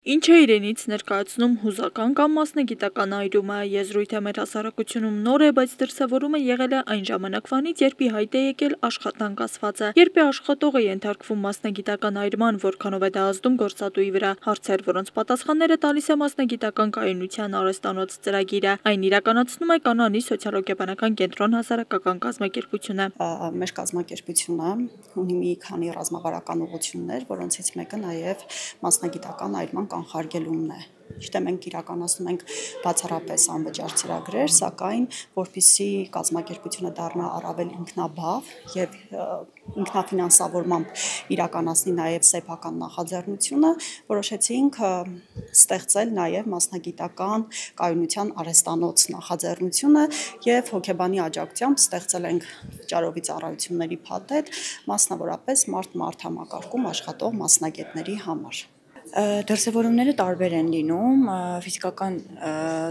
Ինչ է իրենից ներկայացնում հուզական կամ մասնագիտական այրումը, եզրույթը մեր հասարակությունում նոր է, բայց դրսևորումը եղել է այն ժամանակվանից, երբ ի հայտ է եկել աշխատանք ասվածը, երբ է աշխատողը ենթարկվում մասնագիտական այրման, որքանով է դա ազդում գործատուի վրա, հարցեր, որոնց պատասխանները տալիս է մասնագիտական կայունության արհեստանոց ծրագիրը, այն իրականացնում է Կանանի սոցիալոգիաբանական կենտրոն հասարակական կազմակերպությունը։ Մեր կազմակերպությունը ունի մի քանի ռազմավարական ուղղություններ, որոնցից մեկը նաև մասնագիտական այրման կանխարգելումն է։ Ճիշտ է, մենք իրականացնում ենք բացառապես անվճար ծրագրեր, սակայն որպեսզի կազմակերպությունը դառնա առավել ինքնաբավ եւ ինքնաֆինանսավորմամբ իրականացնի նաև սեփական նախաձեռնությունը, որոշեցինք ստեղծել նաև մասնագիտական կայունության արհեստանոց նախաձեռնությունը եւ հոգեբանի աջակցությամբ ստեղծել ենք վճարովի ծառայությունների փաթեթ, մասնավորապես մարդ-մարդ համակարգում աշխատող մասնագետների համար։ Դրսևորումները տարբեր են լինում, ֆիզիկական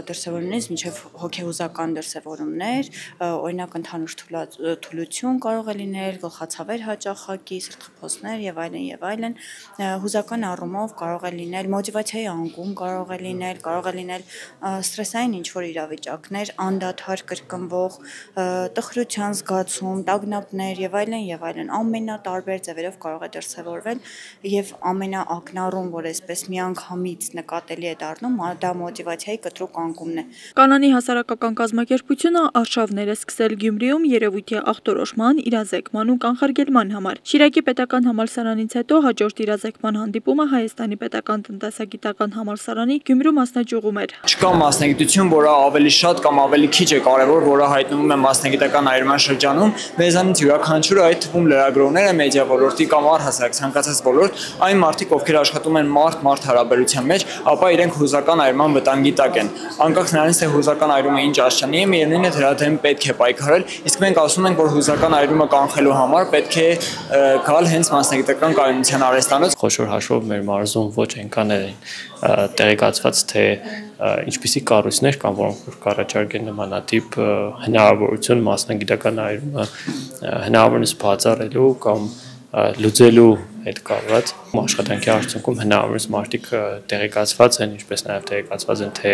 դրսևորումներից մինչև հոգեհուզական դրսևորումներ, օրինակ ընդհանուր թուլություն կարող է լինել, գլխացավեր հաճախակի, սրտխփոսներ եւ այլն, հուզական առումով կարող է լինել մոտիվացիայի անկում, կարող է լինել սթրեսային ինչ-որ իրավիճակներ, անդադար կրկնվող տխրության զգացում, տագնապներ եւ այլն, ամենատարբեր ձևերով կարող է դրսևորվել եւ ամենաակնառուն, որ այսպես միանգամից նկատելի է դառնում, դա մոտիվացիայի կտրուկ անկումն է։ Կանանի հասարակական կազմակերպությունը արշավներ է սկսել Գյումրիում երևույթի ախտորոշման, իրազեկման ու կանխարգելման համար։ Շիրակի պետական համալսարանից հետո հաջորդ իրազեկման հանդիպումը Հայաստանի պետական տնտեսագիտական համալսարանի Գյումրու մասնաճյուղում էր։ Չկա մասնագիտություն, որը ավելի շատ կամ ավելի քիչ է կարևոր, որը հայտնվում է մասնագիտական այրման շրջանում, մեզանից յուրաքանչյուրը, այդ թվում լրագրողները, մեդիա ոլորտի կամ առհասարակ ցանկացած ոլորտ, այն մարդիկ, ովքեր աշխատում են մարդ-մարդ հարաբերության մեջ, ապա իրենք հուզական այրման վտանգի տակ են։ Անկախ նրանից, թե հուզական այրումը ինչ աշխանի է, միևնույն է դրա դեմ պետք է պայքարել, իսկ մենք ասում ենք, որ հուզական այրումը կանխելու համար պետք է գալ հենց մասնագիտական կայունության արհեստանոց։ Խոշոր հաշվով մեր մարզում ոչ այնքան է տեղեկացված, թե ինչպիսի կառույցներ կան, որոնք կառաջարկեն նմանատիպ հնարավորություն մասնագիտական այրումը հնարավորինս բացառելու կամ լուծելու հետ կապված աշխատանքի արդյունքում հնարավորինս մարդիկ տեղեկացված են, ինչպես նաև տեղեկացված են, թե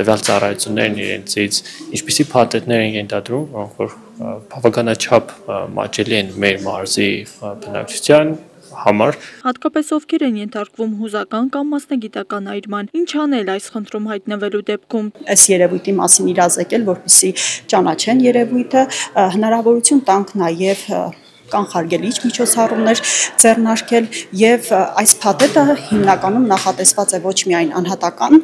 տվյալ ծառայություններն իրենցից ինչպիսի փաթեթներ են ենթադրում, որոնք որ բավականաչափ մատչելի են մեր մարզի բնակչության համար։ Հատկապես ովքեր են ենթարկվում հուզական կամ մասնագիտական այրման, ինչ անել այս խնդրում հայտնվելու դեպքում։ Այս երևույթի մասին իրազեկել, որպեսզի ճանաչեն երևույթը, հնարավորություն տանք նաև կանխարգելիչ միջոցառումներ ձեռնարկել եւ այս փաթեթը հիմնականում նախատեսված է ոչ միայն անհատական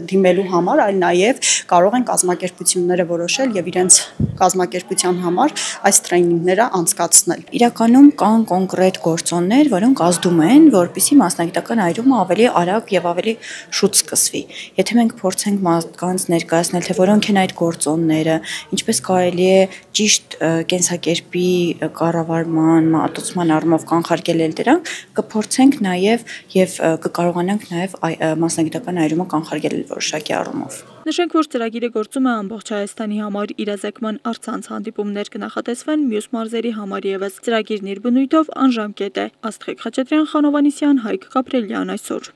դիմելու համար, այլ նաեւ կարող են կազմակերպությունները որոշել եւ իրենց կազմակերպության համար այս տրեյնինգները անցկացնել։ Իրականում կան կոնկրետ գործոններ, որոնք ազդում են, որպեսզի մասնագիտական այրումը ավելի արագ եւ ավելի շուտ սկսվի։ Եթե մենք փորձենք մարդկանց ներկայացնել, թե որոնք են այդ գործոնները, ինչպես կարելի է ճիշտ կենսակերպի կառավարման, մատուցման առումով կանխարգելել դրանք, կփորձենք նաև եւ կկարողանանք նաև մասնագիտական այրումը կանխարգելել որոշակի առումով։ Նշենք, որ ծրագիրը գործում է ամբողջ Հայաստանի համար, իրազեկման առցանց հանդիպումներ կնախատեսվեն մյուս մարզերի համար ևս։ Ծրագիրն իր բնույթով անժամկետ է։ Աստղիկ Խաչատրյան, Խանով Անիսյան, Հայկ Գաբրելյան այսօր։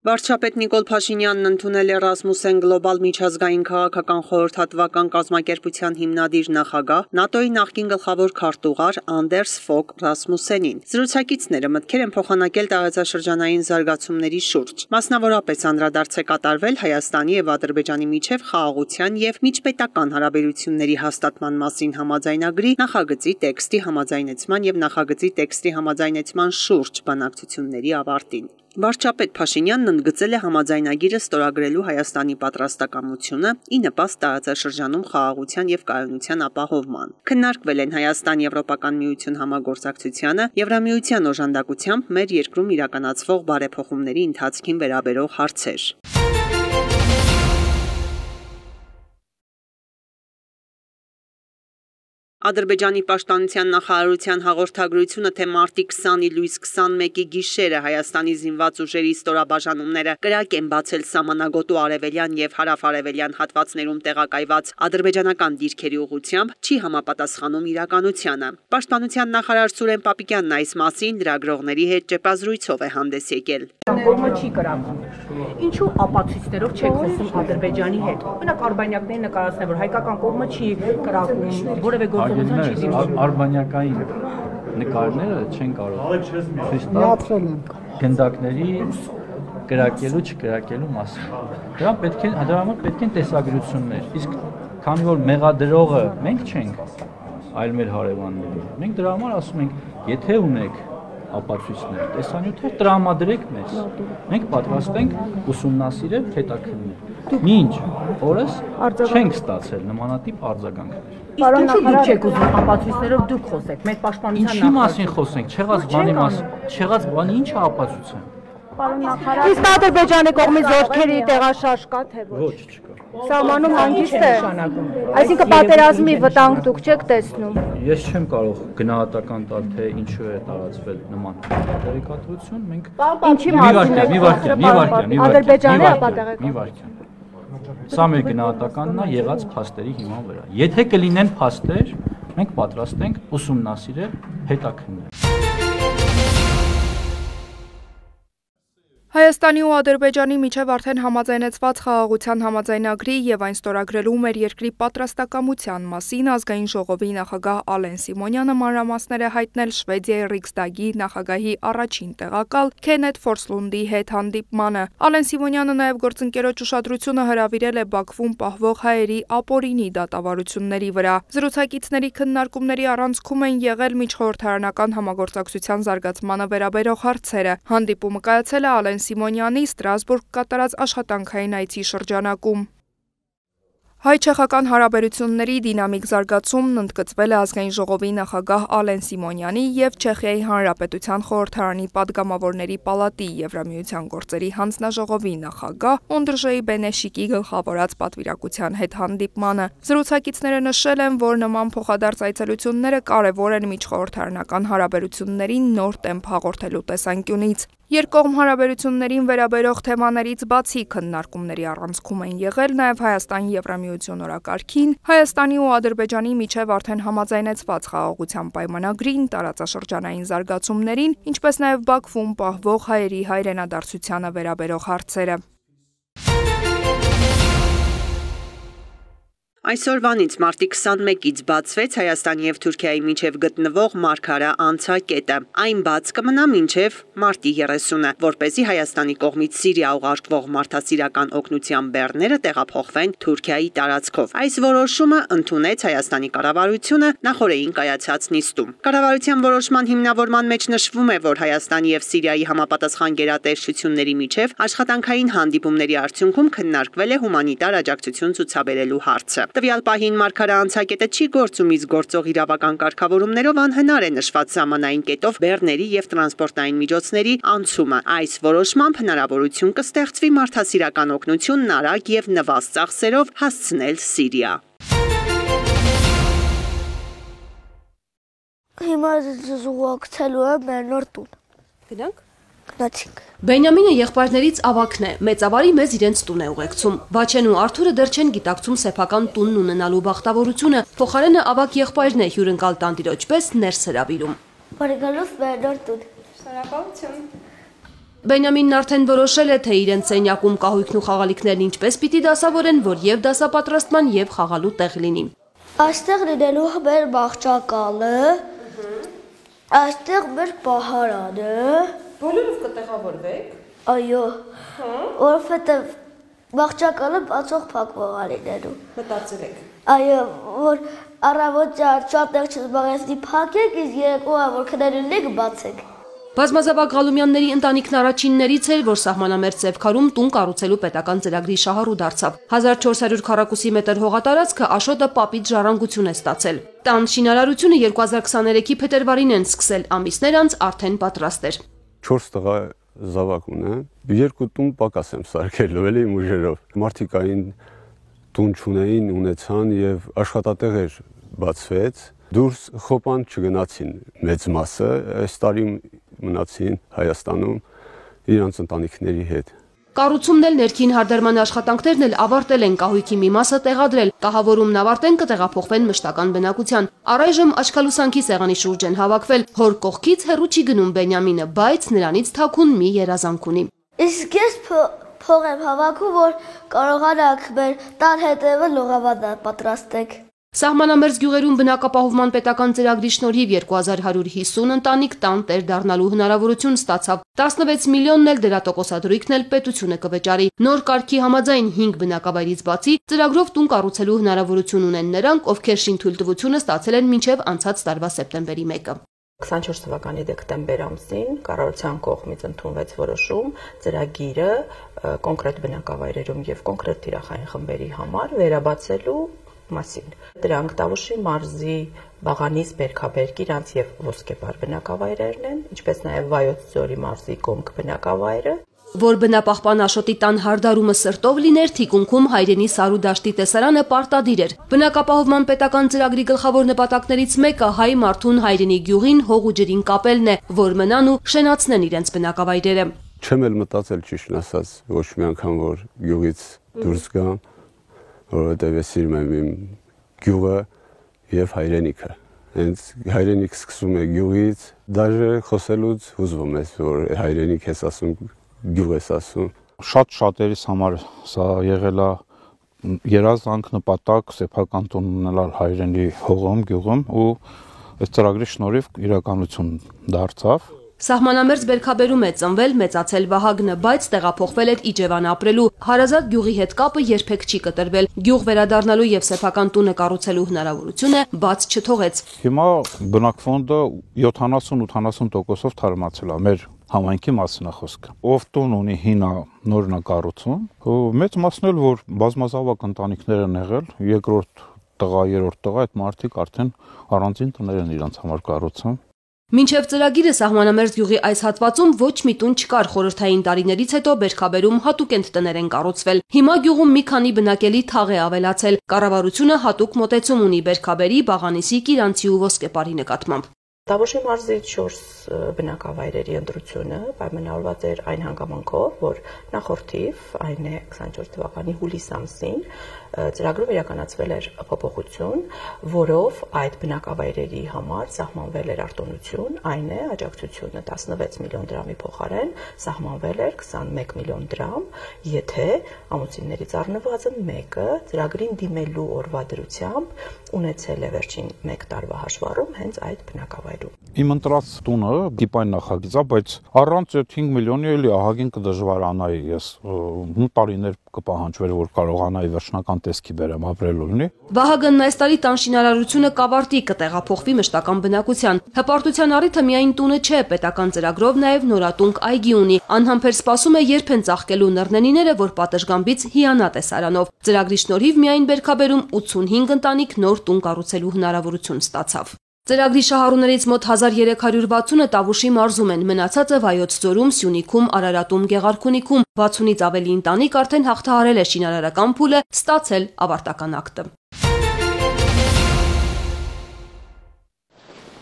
Վարչապետ Նիկոլ Փաշինյանն ընդունել է Ռասմուսեն գլոբալ միջազգային քաղաքական խորհրդատվական կազմակերպության հիմնադիր նախագահ, ՆԱՏՕ-ի նախկին գլխավոր քարտուղար Անդերս Ֆոգ Ռասմուսենին։ Զրուցակիցները մտքեր են փոխանակել տարածաշրջանային զարգացումների շուրջ։ Մասնավորապես անդրադարձ է կատարվել Հայաստանի եւ Ադրբեջանի միջև խաղաղության եւ միջպետական հարաբերությունների հաստատման մասին համաձայնագրի նախագծի տեքստի համաձայնեցման եւ նախագծի տեքստի համաձայնեցման շուրջ բանակցությունների ավարտին։ Վարչապետ Փաշինյանն ընդգծել է համաձայնագիրը ստորագրելու Հայաստանի պատրաստակամությունը ի նպաստ տարածաշրջանում խաղաղության եւ կայունության ապահովման։ Քննարկվել են Հայաստան-Եվրոպական միություն համագործակցությանը, Եվրամիության օժանդակությամբ մեր երկրում իրականացվող բարեփոխումների ընթացքին վերաբերող հարցեր։ Ադրբեջանի պաշտպանության նախարարության հաղորդագրությունը, թե մարտի 20-ի լույս 21-ի գիշերը Հայաստանի զինված ուժերի ստորաբաժանումները կրակ են բացել սահմանագոտու արևելյան եւ հարավ-արևելյան հատվածներում տեղակայված ադրբեջանական դիրքերի ուղղությամբ, չի համապատասխանում իրականությանը։ Պաշտպանության նախարար Սուրեն Պապիկյանն այս մասին լրագրողների հետ ճեպազրույցով է հանդես եկել։ Կողմը չի կրակում։ Ինչու ապացույցներով չեք խոսում Ադրբեջանի հետ։ Օրինակ արբանյակներին նկարացնել, որ հայկական կողմը չի կրակում, որևէ գործողություն չի դիմում։ Արբանյակային նկարները չեն կարող ցույց տալ գնդակների կրակելու չկրակելու մասին։ Դրա համար պետք են տեսագրություններ։ Իսկ քանի որ մեղադրողը մենք չենք, այլ մեր հարևանները, մենք դրա համար ասում ենք, եթե ունեք ապացույցներ, տեսանյութեր տրամադրեք մեզ։ Մենք պատրաստ ենք ուսումնասիրել, հետաքննել։ Մինչ օրս չենք ստացել նմանատիպ արձագանքներ։ Իսկ ինչու դուք չեք ուզում ապացույցներով դուք խոսեք, մեր պաշտպանության Ինչի մասին խոսենք, չեղած բանի ի՞նչ է ապացույցը։ Իսկ Ադրբեջանի կողմից զորքերի տեղաշարժ կա թե ոչ։ Ոչ, չկա։ Սահմանում հանգիստ է։ Այսինքն պատերազմի վտանգ դուք չեք տեսնում։ Ես չեմ կարող գնահատական տալ, թե ինչու է տարածվել նման տեղեկատվություն, մենք Ինչի Ադրբեջանի ապատեղեկատվություն։ Սա մեր գնահատականն է եղած փաստերի հիման վրա։ Եթե կլինեն փաստեր, մենք պատրաստ ենք ուսումնասիրել, հետաքննել։ Հայաստանի ու Ադրբեջանի միջև արդեն համաձայնեցված խաղաղության համաձայնագրի եւ այն ստորագրելու մեր երկրի պատրաստակամության մասին ազգային ժողովի նախագահ Ալեն Սիմոնյանը մանրամասներ է հայտնել Շվեդիայի Ռիքսդագի նախագահի առաջին տեղակալ Քենեթ Ֆորսլունդի հետ հանդիպմանը։ Ալեն Սիմոնյանը նաեւ գործընկերոջ ուշադրությունը հրավիրել է Բաքվում պահվող հայերի ապօրինի դատավարությունների վրա։ Զրուցակիցների քննարկումների առանցքում են եղել միջխորհրդարանական համագործակցության զարգացմանը վերաբերող հարցերը։ Հանդիպումը կայացել է Ալեն Սիմոնյանի Ստրասբուրգ կատարած աշխատանքային այցի շրջանակում։ Հայ-չեխական հարաբերությունների դինամիկ զարգացումն ընդգծվել է ազգային ժողովի նախագահ Ալեն Սիմոնյանի եւ Չեխիայի Հանրապետության խորհրդարանի падգամավորների պալատի Եվրամիության գործերի հանձնաժողովի նախագահ Օնդրժեյ Բենեշիկի գլխավորած պատվիրակության հետ հանդիպմանը։ Զրուցակիցները նշել են, որ նման փոխադարձ այցելությունները կարևոր են միջխորհրդարանական հարաբերություններին նոր տեմպ հաղորդելու տեսանկյունից։ Երկկողմ հարաբերություններին վերաբերող թեմաներից բացի քննարկումների առանցքում են եղել նաև Հայաստան-Եվրամիություն օրակարգին, Հայաստանի ու Ադրբեջանի միջև արդեն համաձայնեցված խաղաղության պայմանագրին, տարածաշրջանային զարգացումներին, ինչպես նաև Բաքվում պահվող հայերի հայրենադարձությանը վերաբերող հարցերը։ Այսօրվանից մարտի 21-ից բացվեց Հայաստանի եւ Թուրքիայի միջև գտնվող Մարգարա անցակետը։ Այն բաց կմնա մինչև մարտի 30-ը, որպեսզի Հայաստանի կողմից Սիրիա ուղարկվող մարդասիրական օգնության բեռները տեղափոխվեն Թուրքիայի տարածքով։ Այս որոշումը ընդունեց Հայաստանի կառավարությունը նախորդին կայացած նիստում։ Կառավարության որոշման հիմնավորման մեջ նշվում է, որ Հայաստանի եւ Սիրիայի համապատասխան գերատեսչությունների միջև աշխատանքային հանդիպումների արդյունքում քննարկվել է հումանիտար աջակցություն ցուցաբերելու հարցը։ Տվյալ պահին Մարգարա անցակետը չի գործում, իսկ գործող իրավական կարգավորումներով անհնար է նշված սահմանային կետով բեռների եւ տրանսպորտային միջոցների անցումը։ Այս որոշմամբ հնարավորություն կստեղծվի մարդասիրական օգնությունն արագ եւ նվազ ծախսերով հասցնել Սիրիա։ Հիմա զուգակցելու եմ մեր նոր տուն։ Գնանք։ Գնացինք։ Բենյամինը եղբայրներից ավագն է, մեծավարի մեզ իրենց տուն է ուղեկցում։ Վաչեն ու Արթուրը դեռ չեն գիտակցում սեփական տունն ունենալու բախտավորությունը, փոխարենը ավագ եղբայրն է հյուրընկալ տանտիրոջ պես ներս հրավիրում։ Բարեկալով մեր նոր տուն։ Շնորհակալություն։ Բենյամինն արդեն որոշել է, թե իրենց սենյակում կահույքն ու խաղալիքներն ինչպես պիտի դասավորեն, որ եւ դասապատրաստման եւ խաղալու տեղ լինի։ Այստեղ լինելու մեր բաղճակալը, այստեղ մեր պահարանը։ Բոլորով կտեղավորվեք։ Այո։ Որովհետև բաղճակալը բացող փակվող լինելու։ Մտածել եք։ Այո, որ առավոտյան շատ չզբաղեցնի փակեք, իսկ երեկոյան որ քնելու եք բացեք։ Բազմազավակ Ղալումյանների ընտանիքն առաջիններից էր, որ սահմանամերձ Սևքարում տուն կառուցելու պետական ծրագրի շահառու դարձավ։ 1400 քառակուսի մետր հողատարածքը Աշոտը պապից ժառանգություն է ստացել։ Տան շինարարությունը 2023-ի փետրվարին են սկսել, ամիսներ անց արդեն պատրաստ էր։ 4 տղա զավակ ունեմ, 2 տուն պակաս եմ սարքելու էլի ուժերով։ Մարդիկային տուն չունեին, ունեցան եւ աշխատատեղեր բացվեց։ Դուրս խոպան չգնացին մեծ մասը, այս տարի մնացին Հայաստանում իրանց ընտանիքների հետ։ Կառուցումն էլ ներքին հարդարման աշխատանքներն էլ ավարտել են, կահույքի մի մասը տեղադրել, կահավորումն ավարտեն կտեղափոխվեն մշտական բնակության։ Առայժմ աչքալուսանքի սեղանի շուրջ են հավաքվել, հոր կողքից հեռու չի գնում Բենյամինը, բայց նրանից թաքուն մի երազանք ունի։ Իսկ ես փող եմ հավաքում, որ կարողանանք մեր տան հետևը լողավազան պատրաստենք։ Սահմանամերձ գյուղերում բնակապահովման պետական ծրագրի շնորհիվ 2150 ընտանիք տան տեր դառնալու հնարավորություն ստացավ։ 16 միլիոնն էլ դրա տոկոսադրույքն էլ պետությունը կվճարի։ Նոր կարգի համաձայն 5 բնակավայրից բացի ծրագրով տուն կառուցելու հնարավորություն ունեն նրանք, ովքեր շինթույլտվությունը ստացել են մինչև անցած տարվա սեպտեմբերի 1-ը։ 24 թվականի դեկտեմբեր ամսին կառավարության կողմից ընդունվեց որոշում ծրագիրը կոնկրետ բնակավայրերում եւ կոնկրետ թիրախային խմբերի համար վերաբացելու մասին։ Դրանք Տավուշի մարզի Բաղանիս, Բերքաբերք, Իրանց եւ Ոսկեպար բնակավայրերն են, ինչպես նաեւ Վայոց ձորի մարզի Կոմք բնակավայրը։ Որ բնապահպան Աշոտի տան հարդարումը սրտով լիներ, թիկունքում հայրենի Սարու դաշտի տեսարանը պարտադիր էր։ Բնակապահովման պետական ծրագրի գլխավոր նպատակներից մեկը հայ մարդուն հայրենի գյուղին հող ու ջրին կապելն է, որ մնան ու շենացնեն իրենց բնակավայրերը։ Չեմ էլ մտածել ճիշտն ասած ոչ մի անգամ որ գյուղից դուրս գամ, որովհետև ես սիրում եմ իմ գյուղը եւ հայրենիքը։ Հենց հայրենիք սկսում է գյուղից, դաժե խոսելուց հուզվում ես, որ հայրենիք ես ասում, գյուղ ես ասում։ Շատերիս համար սա եղել է երազանք, նպատակ, սեփական տուն ունենալ հայրենի հողում, գյուղում ու այս ծրագրի շնորհիվ իրականություն դարձավ։ Սահմանամերձ Բերքաբերում է ծնվել, մեծացել Վահագնը, բայց տեղափոխվել էր Իջևան ապրելու։ Հարազատ գյուղի հետ կապը երբեք չի կտրվել։ Գյուղ վերադառնալու եւ սեփական տունը կառուցելու հնարավորությունը բաց չթողեց։ Հիմա բնակֆոնդը 70-80%-ով թարմացել է, մեր համայնքի մասին է խոսքը։ Ով տուն ունի հինա նորն է կառուցում, մեծ մասն էլ որ բազմազավակ ընտանիքներ են եղել, երկրորդ տղա, երրորդ տղա, այդ մարդիկ արդեն առանձին տներ են իրենց համար կառուցում։ Մինչև ծրագիրը սահմանամերձ գյուղի այս հատվածում ոչ մի տուն չկար, խորհրդային տարիներից հետո Բերքաբերում հատուկենտ տներ են կառուցվել։ Հիմա գյուղում մի քանի բնակելի թաղ է ավելացել։ Կառավարությունը հատուկ մոտեցում ունի Բերքաբերի, Բաղանիսի, Կիրանցի ու Ոսկեպարի նկատմամբ։ Տավուշի մարզի 4 բնակավայրերի ընտրությունը պայմանավորված էր այն հանգամանքով, որ նախորդիվ, այն է 24 թվականի հուլիս ամսին, ծրագրում իրականացվել էր փոփոխություն, որով այդ բնակավայրերի համար սահմանվել էր արտոնություն, այն է աջակցությունը 16 միլիոն դրամի փոխարեն սահմանվել էր 21 միլիոն դրամ, եթե ամուսիններից առնվազն մեկը ծրագրին դիմելու օրվա դրությամբ ունեցել է վերջին 1 տարվա հաշվառում հենց այդ բնակավայրում։ Իմ ընտրած տունը դիպային նախագիծ է, բայց առանց 5 միլիոնի էլի ահագին կդժվարանայի ես տարիներ կպահանջվեր, որ կարողանայի վերջնական տեսքի բերեմ ապրելու լինի։ Վահագնն այս տարի տան շինարարությունը կավարտի, կտեղափոխվի մշտական բնակության։ Հպարտության առիթը միայն տունը չէ, պետական ծրագրով նաև նորատունկ այգի ունի։ Անհամբեր սպասում է երբ են ծաղկելու նռնենիները, որ պատշգամբից հիանա տեսարանով։ Ծրագրի շնորհիվ միայն Բերքաբերում 85 ընտանիք նոր տուն կառուցելու հնարավորություն ստացավ։ Ծրագրի շահառուներից մոտ 1360-ը Տավուշի մարզում են, մնացածը Վայոց ձորում, Սյունիքում, Արարատում, Գեղարքունիքում, 60-ից ավելի ընտանիք արդեն հաղթահարել է շինարարական փուլը, ստացել ավարտական ակտը։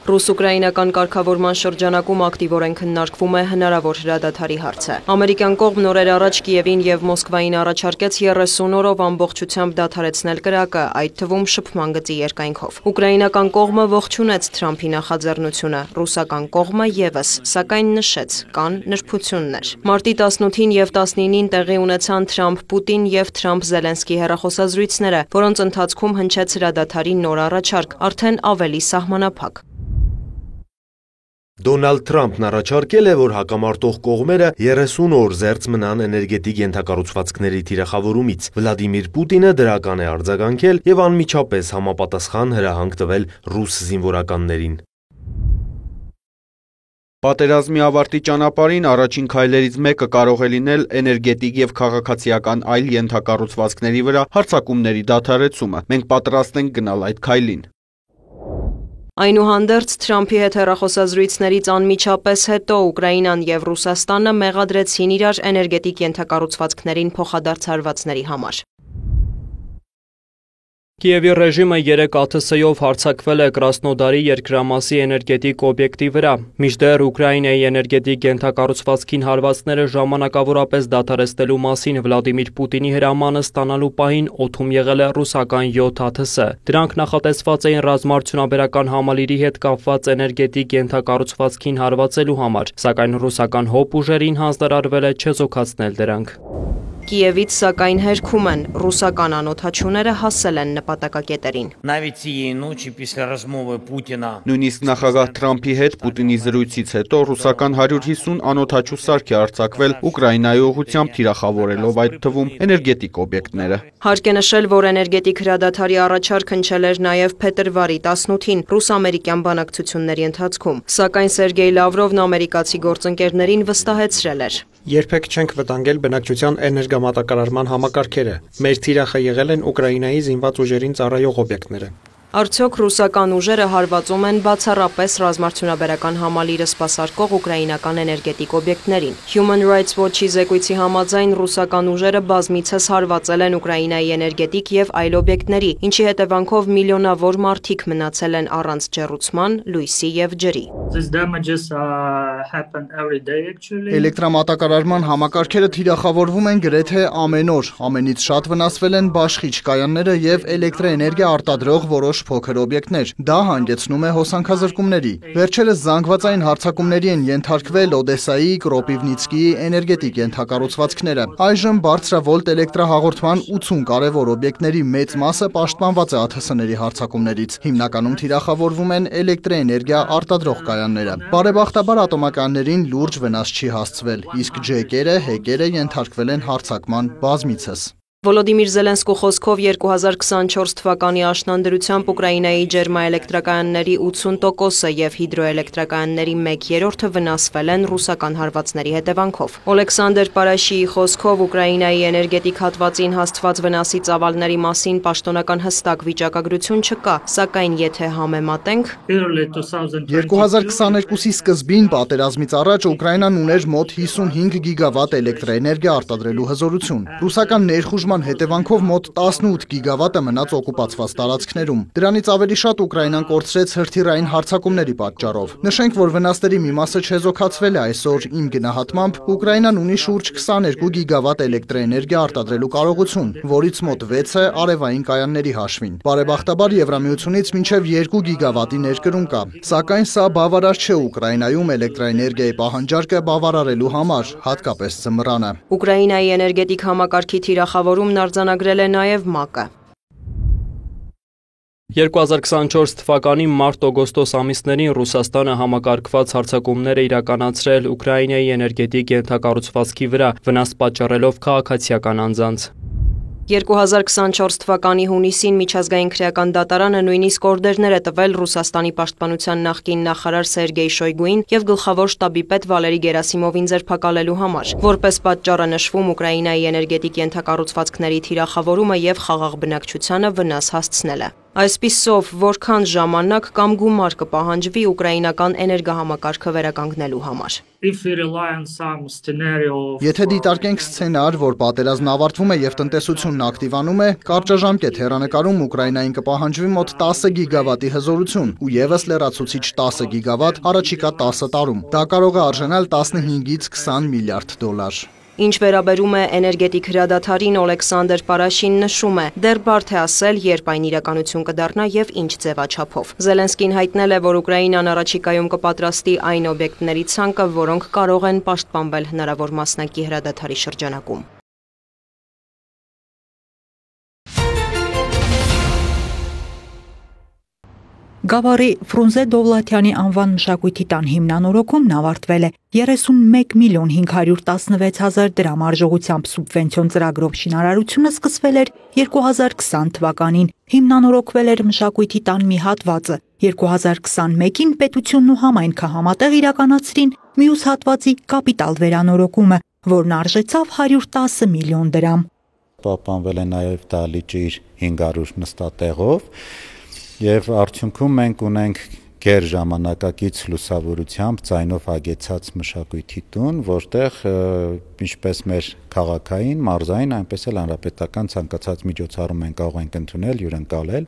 Ռուս-ուկրաինական կարգավորման շրջանակում ակտիվորեն քննարկվում է հնարավոր հրադադարի հարցը։ Ամերիկյան կողմն օրեր առաջ Կիևին եւ Մոսկվային առաջարկեց 30 օրով ամբողջությամբ դադարեցնել կրակը, այդ թվում շփման գծի երկայնքով։ Ուկրաինական կողմը ողջունեց Թրամփի նախաձեռնությունը, ռուսական կողմը եւս, սակայն նշեց՝ կան նրբություններ։ Մարտի 18-ին եւ 19-ին տեղի ունեցան Թրամփ-Պուտին եւ Թրամփ-Զելենսկի հեռախոսազրույցները, որոնց ընթացքում հնչեց հրադադարի նոր առաջարկ, արդեն ավելի սահմանափակ։ Դոնալդ Թրամփն առաջարկել է, որ հակամարտող կողմերը 30 օր զերծ մնան էներգետիկ ենթակառուցվածքների թիրախավորումից։ Վլադիմիր Պուտինը դրական է արձագանքել եւ անմիջապես համապատասխան հրահանգ տվել ռուս զինվորականներին։ Պատերազմի ավարտի ճանապարհին առաջին քայլերից մեկը կարող է լինել էներգետիկ եւ քաղաքացիական այլ ենթակառուցվածքների վրա հարձակումների դադարեցումը։ Մենք պատրաստ ենք գնալ այդ քայլին։ Այնուհանդերձ Թրամփի հետ հեռախոսազրույցներից անմիջապես հետո Ուկրաինան եւ Ռուսաստանը մեղադրեցին իրար էներգետիկ ենթակառուցվածքներին փոխադարձ հարվածների համար։ Կիևի ռեժիմը 3 ԱԹՍ-ով հարձակվել է Կրասնոդարի երկրամասի էներգետիկ օբյեկտի վրա։ Մինչդեռ Ուկրաինայի էներգետիկ ենթակառուցվածքին հարվածները ժամանակավորապես դադարեցնելու մասին Վլադիմիր Պուտինի հրամանը ստանալու պահին օդում եղել է ռուսական 7 ԱԹՍ։ Դրանք նախատեսված էին ռազմարդյունաբերական համալիրի հետ կապված էներգետիկ ենթակառուցվածքին հարվածելու համար, սակայն ռուսական հոբ ուժերին հանձնարարվել է չեզոքացնել դրանք։ Կիևից սակայն հերքում են, ռուսական անօդաչուները հասել են նպատակակետերին։ Նույնիսկ նախագահ Թրամփի հետ Պուտինի զրույցից հետո ռուսական 150 անօդաչու սարք է արձակվել Ուկրաինայի ուղղությամբ թիրախավորելով այդ թվում էներգետիկ օբյեկտները։ Հարկ է նշել, որ էներգետիկ հրադադարի առաջարկ հնչել էր նաև փետրվարի 18-ին ռուս-ամերիկյան բանակցությունների ընթացքում, սակայն Սերգեյ Լավրովն ամերիկացի գործընկերներին վստահեցրել էր։ Երբեք չենք վտանգել բնակչության էներգամատակարարման համակարգերը։ Մեր թիրախը եղել են Ուկրաինայի զինված ուժերին ծառայող օբյեկտները։ Արդյոք ռուսական ուժերը հարվածում են բացառապես ռազմարդյունաբերական համալիրը սպասարկող ուկրաինական էներգետիկ օբյեկտներին։ Human Rights Watch-ի զեկույցի համաձայն ռուսական ուժերը բազմիցս հարվածել են Ուկրաինայի էներգետիկ եւ այլ օբյեկտների, ինչի հետևանքով միլիոնավոր մարդիկ մնացել են առանց ջեռուցման, լույսի եւ ջրի։ Էլեկտրամատակարարման համակարգերը թիրախավորվում են գրեթե ամեն օր։ Ամենից շատ վնասվել են բաշխիչ կայանները եւ էլեկտրաէներգիա արտադրող որոշ փոքր օբյեկտներ։ Դա հանգեցնում է հոսանքազրկումների։ Վերջերս զանգվածային հարձակումների են ենթարկվել Օդեսայի, Կրոպիվնիցկիի էներգետիկ ենթակառուցվածքները։ Այժմ բարձրավոլտ էլեկտրահաղորդման 80 կարևոր օբյեկտների մեծ մասը պաշտպանված է ԱԹՍ-ների հարձակումներից։ Հիմնականում թիրախավորվում են էլեկտրաէներգիա արտադրող կայանները։ Բարեբախտաբար ատոմականներին լուրջ վնաս չի հասցվել, իսկ ջեկերը, հեկերը ենթարկվել են հարձակման բազմիցս։ Վոլոդիմիր Զելենսկու խոսքով 2024 թվականի աշնան Ուկրաինայի ջերմաէլեկտրակայանների 80%-ը եւ հիդրոէլեկտրակայանների 1/3-ը վնասվել են ռուսական հարվածների հետևանքով։ Օլեքսանդր Պարաշիի խոսքով Ուկրաինայի էներգետիկ հատվածին հասցված վնասի ծավալների մասին պաշտոնական հստակ վիճակագրություն չկա, սակայն եթե համեմատենք 2022-ի սկզբին պատերազմից առաջ Ուկրաինան ուներ մոտ 55 գիգավատ էլեկտրաէներգիա արտադրելու հզորություն։ Ռուսական ներխուժման հետևանքով մոտ 18 գիգավատը մնաց օկուպացված տարածքներում։ Դրանից ավելի շատ Ուկրաինան կորցրեց հրթիռային հարձակումների պատճառով։ Նշենք, որ վնասների մի մասը չեզոքացվել է այսօր։ Իմ գնահատմամբ Ուկրաինան ունի շուրջ 22 գիգավատ էլեկտրաէներգիա արտադրելու կարողություն, որից մոտ 6-ը արևային կայանների հաշվին։ Բարեբախտաբար Եվրամիությունից մինչև 2 գիգավատի ներկրում կա։ Սակայն սա բավարար չէ Ուկրաինայում էլեկտրաէներգիայի պահանջարկը բավարարելու համար, հատկապես ձմռանը։ Ուկրաինայի էներգետիկ համակարգի թիրախավորում արձանագրել է նաև ՄԱԿ-ը։ 2024 թվականի մարտ-օգոստոս ամիսներին Ռուսաստանը համակարգված հարձակումներ է իրականացրել Ուկրաինայի էներգետիկ ենթակառուցվածքի վրա, վնաս պատճառելով քաղաքացիական անձանց։ 2024 թվականի հունիսին միջազգային քրեական դատարանը նույնիսկ օրդերներ է տվել Ռուսաստանի պաշտպանության նախկին նախարար Սերգեյ Շոյգուին եւ գլխավոր շտաբի պետ Վալերի Գերասիմովին ձերբակալելու համար։ Որպես պատճառ է նշվում Ուկրաինայի էներգետիկ ենթակառուցվածքների թիրախավորումը եւ խաղաղ բնակչությանը վնաս հասցնելը։ Այսպիսով, որքան ժամանակ կամ գումար կպահանջվի ուկրաինական էներգահամակարգը վերականգնելու համար։ Եթե դիտարկենք սցենար, որ պատերազմն ավարտվում է եւ տնտեսությունն ակտիվանում է, կարճաժամկետ հեռանկարում Ուկրաինային կպահանջվի մոտ 10 գիգավատի հզորություն ու եւս լրացուցիչ 10 գիգավատ առաջիկա 10 տարում։ Դա կարող է արժանալ 15-ից 20 միլիարդ դոլար։ Ինչ վերաբերում է էներգետիկ հրադադարին, Օլեքսանդր Պարաշին նշում է, դեռ բարդ է ասել, երբ այն իրականություն կդառնա եւ ինչ ձևաչափով։ Զելենսկին հայտնել է, որ Ուկրաինան առաջիկայում կպատրաստի այն օբյեկտների ցանկը, որոնք կարող են պաշտպանվել հնարավոր մասնակի հրադադարի շրջանակում։ Գավառի Ֆրունզե Դովլաթյանի անվան մշակույթի տան հիմնանորոգումն ավարտվել է 31 միլիոն 516 հազար դրամ արժողությամբ սուբվենցիոն ծրագրով շինարարությունը սկսվել էր 2020 թվականին, հիմնանորոգվել էր մշակույթի տան մի հատվածը, 2021-ին պետությունն ու համայնքը համատեղ իրականացրին մյուս հատվածի կապիտալ վերանորոգումը, որն արժեցավ 110 միլիոն դրամ։ Պահպանվել է նաև դահլիճը իր 500 նստատեղով Եվ արդյունքում մենք ունենք գեր ժամանակակից լուսավորությամբ ձայնով հագեցած մշակույթի տուն, որտեղ ինչպես մեր քաղաքային, մարզային, այնպես էլ հանրապետական ցանկացած միջոցառում են կարող ենք ընդունել, հյուրընկալել։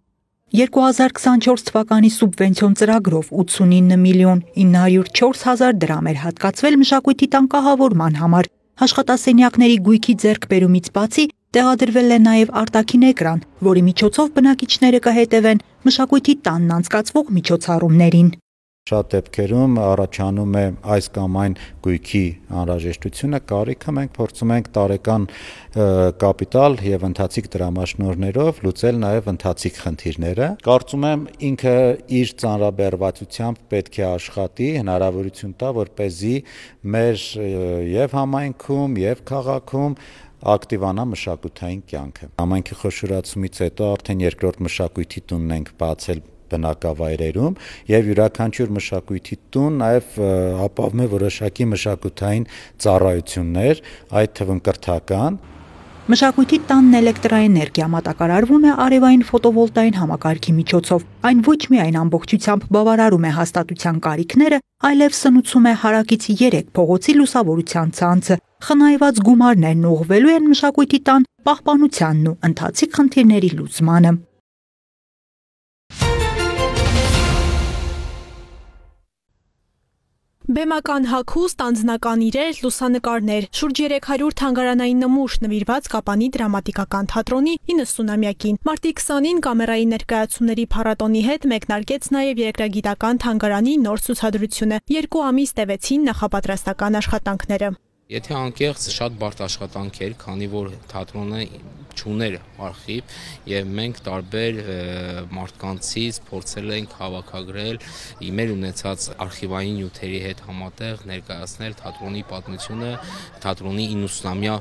2024 թվականի սուբվենցիոն ծրագրով 89.904.000 դրամ էր հատկացվել մշակույթի տան կահավորման համար։ Աշխատասենյակների գույքի ձեռքբերումից բացի տեղադրվել է նաև արտաքին էկրան, որի միջոցով բնակիչները կհետևեն մշակույթի տանն անցկացվող միջոցառումներին։ Շատ դեպքերում առաջանում է այս կամ այն գույքի անհրաժեշտությունը, կարիքը մենք փորձում ենք տարեկան կապիտալ եւ ընթացիկ դրամաշնորհներով լուծել նաեւ ընթացիկ խնդիրները։ Կարծում եմ ինքը իր ծանրաբեռվածությամբ պետք է աշխատի, հնարավորություն տա, որպեսզի մեր եւ համայնքում եւ քաղաքում ակտիվանա մշակութային կյանքը։ Համայնքի խոշորացումից հետո արդեն երկրորդ մշակույթի տունն ենք բացել բնակավայրերում եւ յուրաքանչյուր մշակույթի տուն նաեւ ապահովում է որոշակի մշակութային ծառայություններ, այդ թվում կրթական։ Մշակույթի տանն էլեկտրաէներգիա մատակարարվում է արևային ֆոտովոլտային համակարգի միջոցով։ Այն ոչ միայն ամբողջությամբ բավարարում է հաստատության կարիքները, այլև սնուցում է հարակից 3 փողոցի լուսավորության ցանցը։ Խնայված գումարներն ուղղվելու են մշակույթի տան պահպանությանն ու ընթացիկ խնդիրների լուծմանը։ Բեմական հագուստ, անձնական իրեր, լուսանկարներ, շուրջ 300 թանգարանային նմուշ նվիրված Կապանի դրամատիկական թատրոնի 90-ամյակին։ Մարտի 20-ին կամերայի ներկայացումների փառատոնի հետ մեկնարկեց նաև երկրագիտական թանգարանի նոր ցուցադրությունը։ 2 ամիս տևեցին նախապատրաստական աշխատանքները։ Եթե անկեղծ շատ բարդ աշխատանք էր, քանի որ թատրոնը չուներ արխիվ եւ մենք տարբեր մարդկանցից փորձել ենք հավաքագրել իմեր ունեցած արխիվային նյութերի հետ համատեղ ներկայացնել թատրոնի պատմությունը, թատրոնի 90-ամյա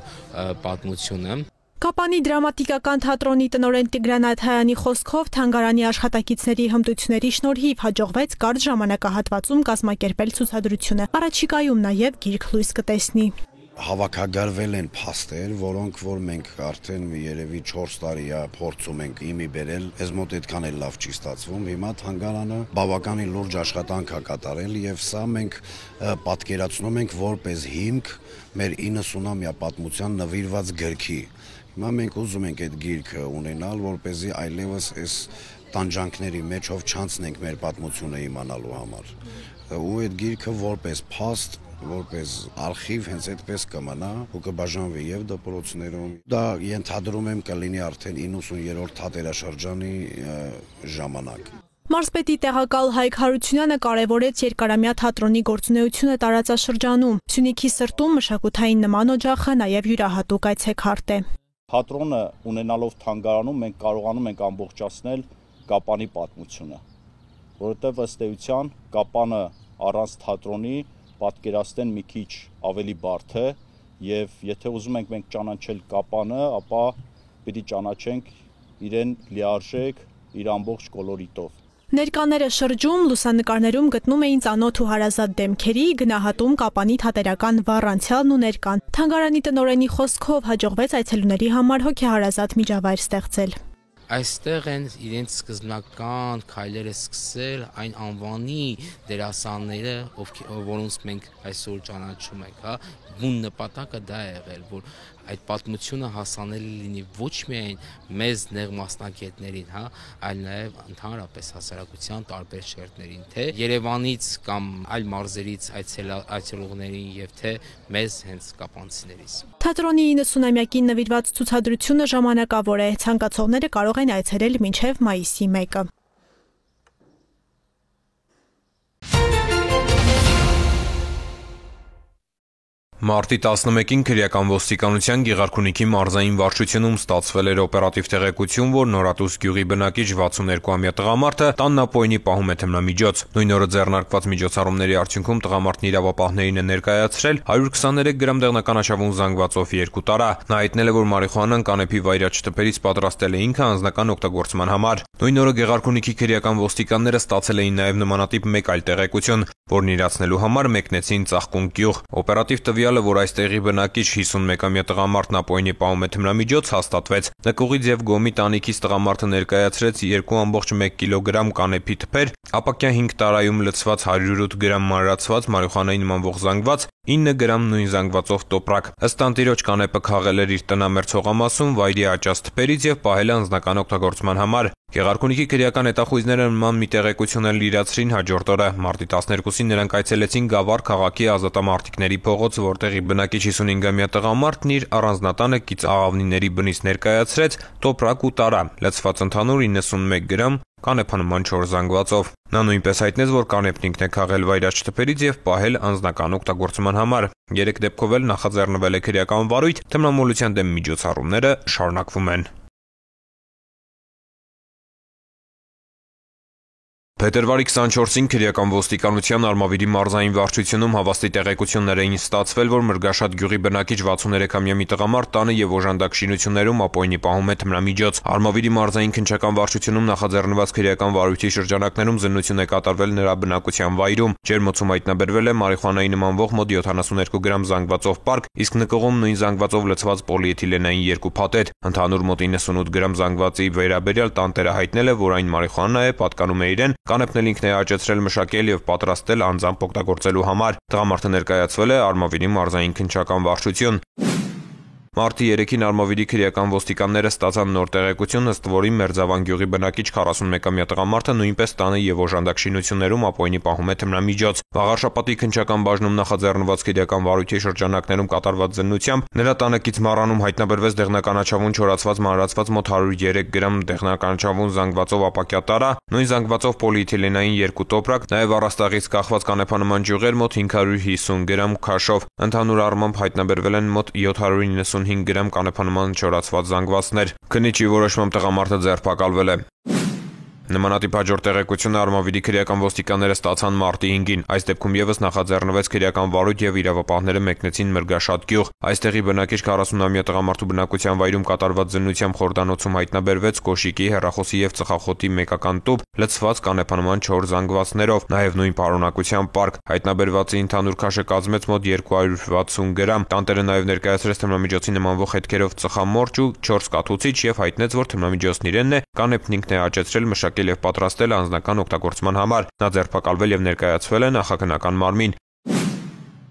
պատմությունը։ Կապանի դրամատիկական թատրոնի տնօրեն Տիգրան Աթայանի խոսքով թանգարանի աշխատակիցների հմտությունների շնորհիվ հաջողվեց կարճ ժամանակահատվածում կազմակերպել ցուցադրությունը։ Առաջիկայում նաև գիրք լույս կտեսնի։ Հավաքագրվել են փաստեր, որոնք որ մենք արդեն երևի 4 տարի է փորձում ենք իմի բերել, այս մոտ այդքան էլ լավ չի ստացվում։ Հիմա թանգարանը բավականին լուրջ աշխատանք է կատարել եւ սա մենք պատկերացնում ենք որպես հիմք մեր 90-ամյա պատմության նվիրված գրքի։ Հիմա մենք ուզում ենք այդ գիրքը ունենալ, որպեսզի այլևս այս տանջանքների մեջով չանցնենք մեր պատմությունը իմանալու համար։ Ու այդ գիրքը որպես փաստ, որպես արխիվ հենց այդպես կմնա ու կբաժանվի եւ դպրոցներում։ Դա ենթադրում եմ կլինի արդեն 90-րդ թատերաշրջանի ժամանակ։ Մարզպետի տեղակալ Հայկ Հարությունյանը կարևորեց երկարամյա թատրոնի գործունեությունը տարածաշրջանում։ Սյունիքի սրտում մշակութային նման օջախը նաև յուրահատուկ այցեքարտ է։ Թատրոնը ունենալով թանգարանում մենք կարողանում ենք ամբողջացնել Կապանի պատմությունը, որովհետև ըստ էության Կապանը առանց թատրոնի պատկերացնեն մի քիչ ավելի բարդ է եւ եթե ուզում ենք մենք ճանաչել Կապանը, ապա պիտի ճանաչենք իրեն լիարժեք իր ամբողջ կոլորիտով։ Ներկաները շրջում լուսանկարներում գտնում էին ծանոթ ու հարազատ դեմքերի, գնահատում Կապանի թատերական վառ անցյալն ու ներկան։ Թանգարանի տնօրենի խոսքով հաջողվեց այցելուների համար հոգեհարազատ միջավայր ստեղծել։ Այստեղ են իրենց սկզբնական քայլերը սկսել այն անվանի դերասանները, որոնց մենք այսօր ճանաչում ենք, հա, բուն նպատակը դա է եղել, որ այդ պատմությունը հասանելի լինի ոչ միայն մեզ նեղ մասնակիցներին, հա, այլ նաև ընդհանրապես հասարակության տարբեր շերտներին, թե Երևանից կամ այլ մարզերից այցելողներին եւ թե մեզ հենց կապանցիներից։ Թատրոնի 90-ամյակին նվիրված ցուցադրությունը ժամանակավոր է, ցանկացողները կարող են այցելել մինչև մայիսի 1-ը։ Մարտի 11-ին քրեական ոստիկանության Գեղարքունիքի մարզային վարչությունում ստացվել էր օպերատիվ տեղեկություն, որ Նորատուս գյուղի բնակիչ 62-ամյա տղամարդը տաննապոյնի պահում է թմրամիջոց։ Նույն օրը ձեռնարկված միջոցառումների արդյունքում տղամարդն իրավապահներին է ներկայացրել 123 գրամ դեղնականաչավուն զանգվածով 2 տարա։ Նա հայտնել է, որ մարիխուանան կանեփի վայրաճ տպերից պատրաստել է ինքը անձնական օգտագործման համար։ Նույն օրը Գեղարքունիքի քրեական ոստիկանները ստացել էին նաև նմանատիպ մեկ այլ տեղեկություն, որն իրացնելու համար մեկնեցին Ծաղկուն գյուղ։ Օպերատիվ տվյալ տվյալը, որ այս տեղի բնակիչ 51-ամյա տղամարդն ապօրինի պահում է թմրամիջոց, հաստատվեց։ Նկուղից եւ Գոմի տանիքից տղամարդը ներկայացրեց 2.1 կիլոգրամ կանեփի թփեր, ապակյա 5 տարայում լցված 108 գրամ մանրացված մարիխուանայի նմանվող զանգված, 9 գրամ նույն զանգվածով տոպրակ։ Ըստ տանտիրոջ կանեպը քաղել էր իր տնամերձ հողամասում վայրի աճած թփերից եւ պահել անձնական օգտագործման համար։ Գեղարքունիքի քրեական հետախույզները նման մի տեղեկություն էլ լրացրին հաջորդ օրը։ Մարտի 12-ին նրանք այցելեցին Գավառ քաղաքի ազատամարտիկների փողոց, որտեղի բնակիչ 55-ամյա տղամարդն իր առանձնատանը կից աղավնիների բնից ներկայացրեց տոպրակ ու տարա, լցված ընդհանուր 91 գրամ կանեփանման 4 զանգվածով։ Նա նույնպես հայտնեց, որ կանեփն ինքն է քաղել վայրաճ թփերից եւ պահել անձնական օգտագործման համար։ 3 դեպքով էլ նախաձեռնվել է քրեական վարույթ, թմրամոլության դեմ միջոցառումները շարունակվում են։ Փետրվարի 24-ին քրեական ոստիկանության Արմավիրի մարզային վարչությունում հավաստի տեղեկություններ էին ստացվել, որ Մրգաշատ գյուղի բնակիչ 63-ամյա մի տղամարդ տանը եւ օժանդակ շինություններում ապօրինի պահում է թմրամիջոց։ Արմավիրի մարզային քննչական վարչությունում նախաձեռնված քրեական վարույթի շրջանակներում զննություն է կատարվել նրա բնակության վայրում։ Ջերմոցում հայտնաբերվել է մարիխուանայի նմանվող մոտ 72 գրամ զանգվածով պարկ, իսկ նկուղում նույն զանգվածով լցված պոլիէթիլենային 2 փաթեթ։ Ընդհանուր մոտ 98 գրամ զանգվածի վերաբերյալ տանտերը հայտնել է, որ այն մարիխուանա է, պատկանում է իրեն։ Կանեփն էլ ինքն է աճեցրել, մշակել եւ պատրաստել անձամբ օգտագործելու համար։ Տղամարդը ներկայացվել է Արմավիրի մարզային քննչական վարչություն։ Մարտի 3-ին Արմավիրի քրեական ոստիկանները ստացան նոր տեղեկություն, ըստ որի Մերձավան գյուղի բնակիչ 41-ամյա տղամարդը նույնպես տանը եւ օժանդակ շինություններում ապօրինի պահում է թմրամիջոց։ Վաղարշապատի քննչական բաժնում նախաձեռնված քրեական վարույթի շրջանակներում կատարված զննությամբ նրա տանեկից մառանում հայտնաբերվեց դեղնականաչավուն չորացված մանրացված մոտ 103 գրամ դեղնականաչավուն զանգվածով ապակյա տարա, նույն զանգվածով պոլիէթիլենային 2 տոպրակ, նաեւ առաստաղից կախված կանեփանման ջյուղեր մոտ 550 գրամ քաշով։ Ընդհանուր առմամբ հայտնաբերվել են մոտ 795 գրամ կանեփանման չորացված զանգվածներ։ Քննիչի որոշմամբ տղամարդը ձերբակալվել է։ Նմանատիպ հաջորդ տեղեկությունը Արմավիրի քրեական ոստիկանները ստացան մարտի 5-ին։ Այս դեպքում եւս նախաձեռնվեց քրեական վարույթ եւ իրավապահները մեկնեցին Մրգաշատ գյուղ։ Այստեղի բնակիչ 40-ամյա տղամարդու բնակության վայրում կատարված զննությամբ խորդանոցում հայտնաբերվեց կոշիկի, հեռախոսի եւ ծխախոտի մեկական տուփ, լցված կանեփանման 4 զանգվածներով, նաեւ նույն պարունակության պարկ։ Հայտնաբերվածի ընդհանուր քաշը կազմեց մոտ 260 գրամ։ Տանտերը նաեւ ներկայացրեց թմրամիջոցի նմանվող հետքերով ծխամորճ ու 4 կաթուցիչ եւ հայտնեց, որ թմրամիջոցն իրենն է, կանեփն ինքն է աճեցրել, մշակել եւ պատրաստել անձնական օգտագործման համար։ Նա ձերբակալվել եւ ներկայացվել է նախաքննական մարմին։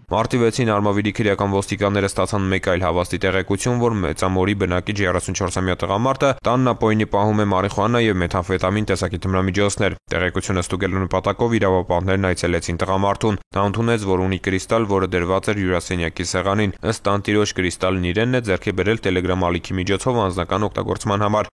Մարտի 6-ին Արմավիրի քրեական ոստիկանները ստացան մեկ այլ հավաստի տեղեկություն, որ Մեծամորի բնակիչ 34-ամյա տղամարդը տանն ապօրինի պահում է մարիխուանա եւ մեթամֆետամին տեսակի թմրամիջոցներ։ Տեղեկությունը ստուգելու նպատակով իրավապահներն այցելեցին տղամարդուն։ Նա ընդունեց, որ ունի կրիստալ, որը դրված էր հյուրասենյակի սեղանին։ Ըստ տանտիրոջ կրիստալն իրենն է ձեռք է բերել Telegram ալիքի միջոցով անձնական օգտագործման համար։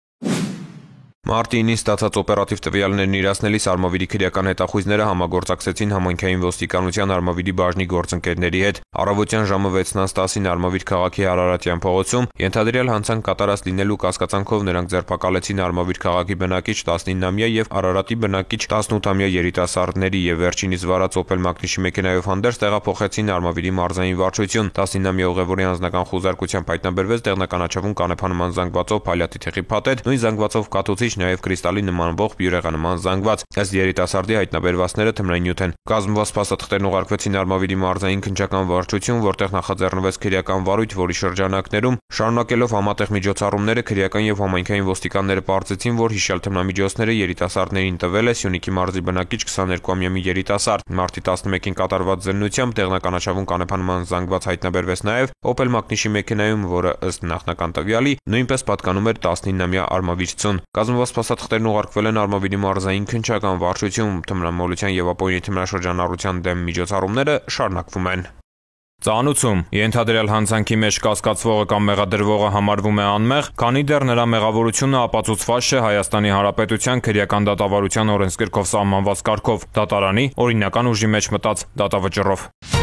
Մարտի 9-ին ստացած օպերատիվ տվյալներն իրացնելիս Արմավիրի քրեական հետախույզները համագործակցեցին համայնքային ոստիկանության Արմավիրի բաժնի գործընկերների հետ։ Առավոտյան ժամը 6:10-ին Արմավիր քաղաքի Արարատյան փողոցում ենթադրյալ հանցանք կատարած լինելու կասկածանքով նրանք ձերբակալեցին Արմավիր քաղաքի բնակիչ 19-ամյա եւ Արարատի բնակիչ 18-ամյա երիտասարդների եւ վերջինիս վարած Opel Magnish մեքենայով հանդերձ տեղափոխեցին Արմավիրի մարզային վարչություն։ 19-ամյա ուղևորի անձնական խուզարկությամբ հայտնաբերվեց դեղնականաչավուն կանեփանման զանգվածով փայլատի թեղի փաթեթ, նույն զանգվածով կաթուցիչ նաև կրիստալի նմանվող բյուրեղանման զանգված։ Ըստ երիտասարդի հայտնաբերվածները թմրանյութ են։ Կազմված փաստաթղթերն ուղարկվեցին Արմավիրի մարզային քննչական վարչություն, որտեղ նախաձեռնվեց քրեական վարույթ, որի շրջանակներում շարունակելով համատեղ միջոցառումները քրեական եւ համայնքային ոստիկանները պարզեցին, որ հիշյալ թմրամիջոցները երիտասարդներին տվել է Սյունիքի մարզի բնակիչ 22-ամյա մի երիտասարդ։ Մարտի 11-ին կատարված զննությամբ դեղնականաչավուն կանեփանման զանգված հայտնաբերվեց նաև Opel Magnish-ի մեքենայում, որը ըստ նախնական տվյալի նույնպես պատկանում էր 19-ամյա արմավիրցուն։ Կազմված փաստաթղթերն ուղարկվել են Արմավիրի մարզային քննչական վարչություն, թմրամոլության եւ ապօրինի թմրաշրջանառության դեմ միջոցառումները շարունակվում են։ Ծանուցում ենթադրյալ հանցանքի մեջ կասկածվողը կամ մեղադրվողը համարվում է անմեղ, քանի դեռ նրա մեղավորությունը ապացուցված չէ Հայաստանի Հանրապետության քրեական դատավարության օրենսգրքով սահմանված կարգով, դատարանի օրինական ուժի մեջ մտած դատավճռով։